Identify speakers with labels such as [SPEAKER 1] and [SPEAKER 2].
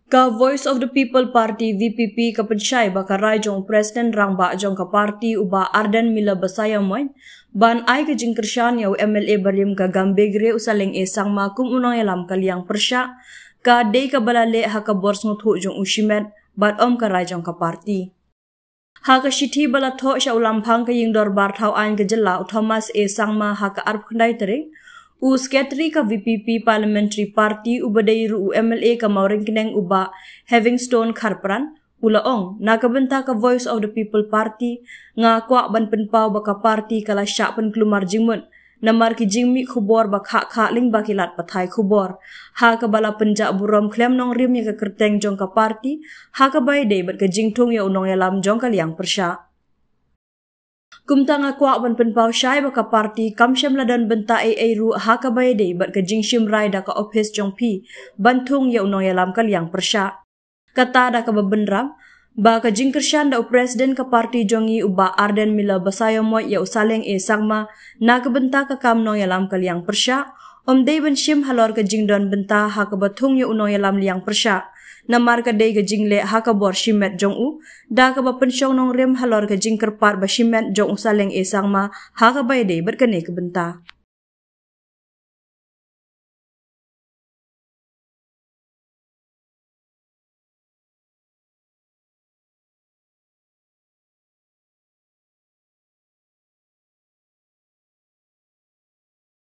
[SPEAKER 1] Ka Voice of the People Party VPP ka pensyai bakarai jong Presiden Rangba jong ka parti uba Arden Mila Basaya moy ban ai ka jingkersyan yaw MLA Barim ka Gambegre usaleng esang makum unang yalam kaliang persya ka day ka balale ha ka bors nguthu jong ushimet bat ka rai jong ka parti. Ha ka shithi balatho sya ulampang ka yingdor barthau ain ka jela Thomas esang ma ha ka arp khandai tering Sekretari ka VPP Parliamentary Party ubadai ru MLA ka Mauring Kineng uba Havingstone Kharpran ulaong nakabenta ka Voice of the People Party nga kwa ban penpau baka party kala sya pen klumar jingmun namar ki jingmi khubor bakha kha ling bakilat pathai khubor ha ka bala penja burom klem nong rim ya ka kerteng jong ka party ha ka bai dei bat ka jingthung ya unong ya lam jong ka liang persya. Kumta nga kwa ban penpau syai baka parti kamsyam ladan benta ru ha ka bayde bat ka jingshim rai da ka office jong pi bantung ya unong yalam kaliang persya. Kata da ka babenram ba ka jingkersyan da presiden ka parti jongi uba Arden Mila Basaya moy ya usaleng sangma na ka benta ka kam nong yalam kaliang persya dei ban shim halor ka jingdon benta ha ka batung ya unong yalam liang persya. Namar ka day ka jingle ha ka bor shimet jong u da ka ba pensyong nong rem halor ka jingkerpar ba shimet jong usaleng esang ma ha ka bay day bat ka ne ka benta.